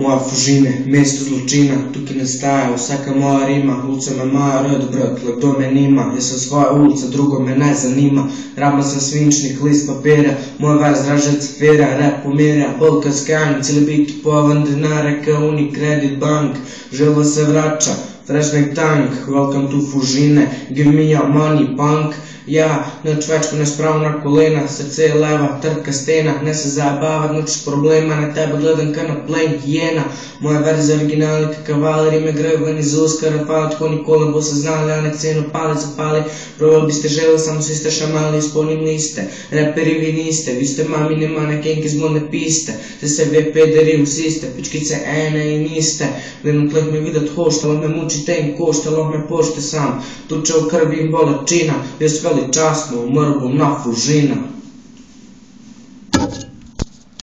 Moja Fužine, mesto zločina, tukaj nastaja vsaka moja rima. Ulica me moja rad, brat, kdo me nima. Jaz sem svoja ulica, drugo me ne zanima. Rabam sem svinčnik, list papira, moj vers draže cifira, rap pomirja, polka skanj, cijeli bit povan denara, kao Unicredit bank, želva se vraća, fresh like tank, welcome to Fužine, give me your money, punk. Ja, noč več, ko ne spravim na kolena, srce je leva, trka stena, ne se zabavat, noč problema, na tebe gledam ka na plen hijena. Moja verzija originalni kavaleri me greju ven iz uska, rafala, tako nikoli ne bo se znali, a nek ceno pali zapali. Probali biste želeli, samo svi ste šamali, izpolnim liste. Reperi vi niste, vi ste mamine manekenke z modne piste. Te se ve pederi vsi ste, pičkice ene in iste. Gledam tleh me vidat hoštalo, me mučite in koštalo, me pošte sam. Tuče v krvi in bolečina, jaz veličasno umrl bom na Fužina.